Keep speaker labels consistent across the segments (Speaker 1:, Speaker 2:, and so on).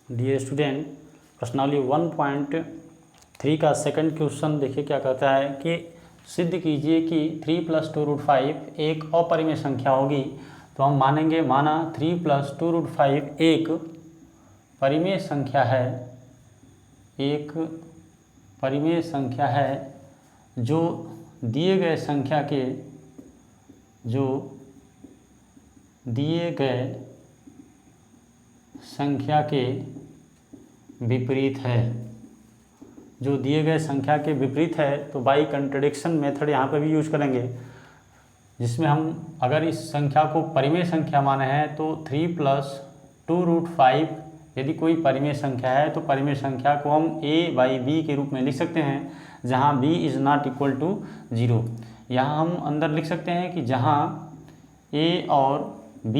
Speaker 1: Dear student, प्रश्नावली 1.3 का second question देखिए क्या कहता है कि सिद्ध कीजिए कि 3 + 2√5 एक अपरिमेय संख्या होगी। तो हम माना 3 + 2√5 एक परिमेय संख्या है, एक परिमेय संख्या है जो दिए गए संख्या के विपरीत है, जो दिए गए संख्या के विपरीत है। तो बाई कंट्रडिक्शन मेथड यहाँ पे भी यूज करेंगे, जिसमें हम अगर इस संख्या को परिमेय संख्या माने हैं तो 3 + 2√5 यदि कोई परिमेय संख्या है तो परिमेय संख्या को हम a/b के रूप में लिख सकते हैं, जहाँ b ≠ = 0। यहाँ हम अंदर लिख सकते हैं कि जहाँ a और b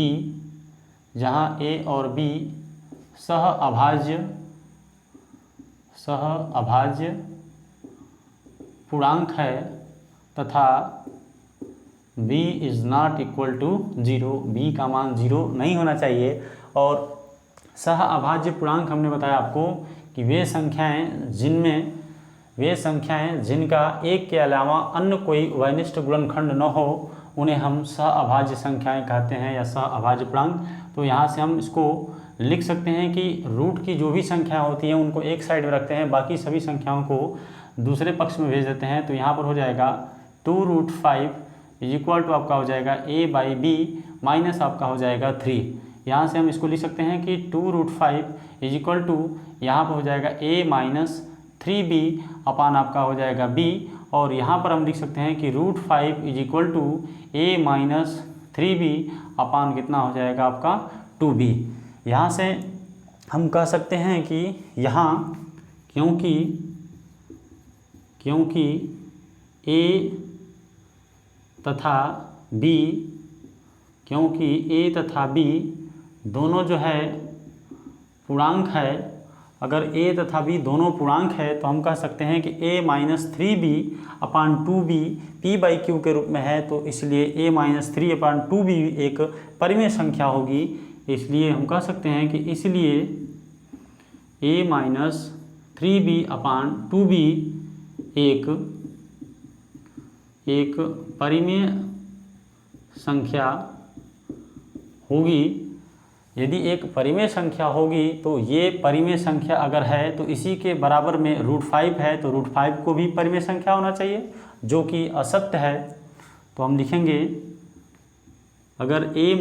Speaker 1: सह अभाज्य पूर्णांक है तथा b ≠ 0, b का मान 0 नहीं होना चाहिए। और सह अभाज्य पूर्णांक हमने बताया आपको कि वे संख्याएं जिनका एक के अलावा अन्य कोई उभयनिष्ठ गुणनखंड न हो, उन्हें हम सह अभाज्य संख्याएं कहते हैं या सह अभाज्य पूर्णांक। तो यहाँ से हम इसको लिख सकते हैं कि रूट की जो भी संख्या होती है उनको एक साइड में रखते हैं, बाकी सभी संख्याओं को दूसरे पक्ष में भेज देते हैं। तो यहाँ पर हो जाएगा 2√5 = आपका हो जाएगा a/b माइनस आपका हो जाएगा 3। यहाँ से हम इसको लिख सकते हैं कि 2√5 यहाँ पर हो जाएगा a - 3b अपान आपका हो जाएगा b। और यहाँ पर हम लिख सकते हैं कि √5 a - 3b अपान कितना हो जाएगा आपका 2b। यहाँ से हम कह सकते हैं कि यहाँ क्योंकि a तथा b दोनों जो है पूर्णांक है, अगर a तथा b दोनों पूर्णांक है तो हम कह सकते हैं कि a - 3b upon 2b p/q के रूप में है। तो इसलिए a - 3 अपान 2b एक परिमेय संख्या होगी। इसलिए हम कह सकते हैं कि इसलिए a - 3b अपान 2b एक परिमेय संख्या होगी। यदि एक परिमेय संख्या होगी तो ये परिमेय संख्या अगर है तो इसी के बराबर में √5 है, तो √5 को भी परिमेय संख्या होना चाहिए, जो कि असत्य है। तो हम लिखेंगे अगर a -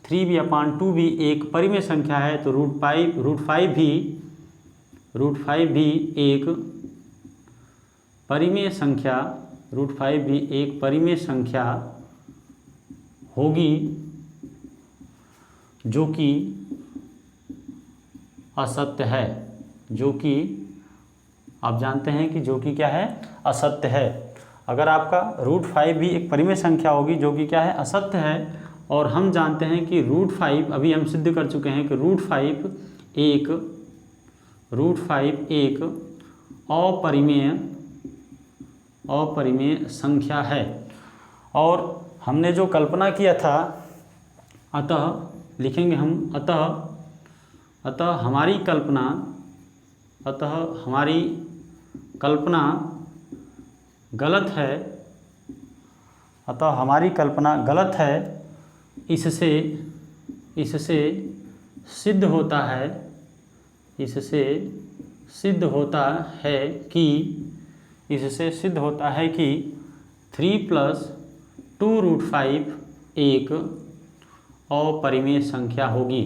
Speaker 1: 3b अपान 2b एक परिमेय संख्या है तो √5 भी एक परिमेय संख्या होगी, जो कि असत्य है, जो कि आप जानते हैं कि जो कि क्या है, असत्य है। अगर आपका √5 भी एक परिमेय संख्या होगी जो कि क्या है, असत्य है। और हम जानते हैं कि √5 अभी हम सिद्ध कर चुके हैं कि √5 एक अपरिमेय संख्या है। और हमने जो कल्पना किया था, अतः लिखेंगे हम अतः हमारी कल्पना गलत है। अतः हमारी कल्पना गलत है। इससे सिद्ध होता है कि 3 + 2√5 एक अपरिमेय संख्या होगी,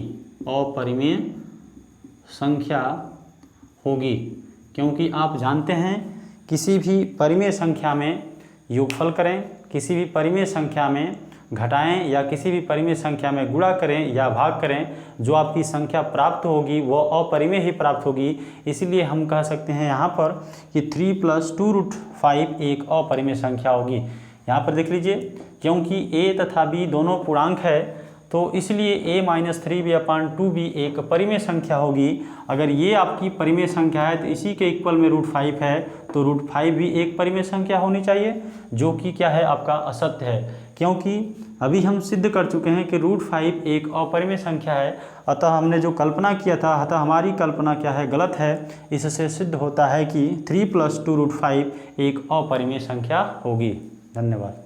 Speaker 1: क्योंकि आप जानते हैं किसी भी परिमेय संख्या में योगफल करें, किसी भी परिमेय संख्या में घटाएं या किसी भी परिमेय संख्या में गुणा करें या भाग करें, जो आपकी संख्या प्राप्त होगी वो अपरिमेय ही प्राप्त होगी। इसलिए हम कह सकते हैं यहाँ पर कि 3 + 2√5 एक अपरिमेय संख्या होगी। यहाँ पर देख लीजिए, क्योंकि a तथा b दोनों पूर्णांक है तो इसलिए a - 3b अपान 2b एक परिमेय संख्या होगी। अगर ये आपकी परिमेय संख्या है तो इसी के इक्वल में √5 है, तो √5 भी एक परिमेय संख्या होनी चाहिए, जो कि क्या है, आपका असत्य है। क्योंकि अभी हम सिद्ध कर चुके हैं कि √5 एक अपरिमेय संख्या है। अतः हमने जो कल्पना किया था, अतः हमारी कल्पना क्या है, गलत है। इससे सिद्ध होता है कि 3 + 2√5 एक अपरिमेय संख्या होगी। धन्यवाद।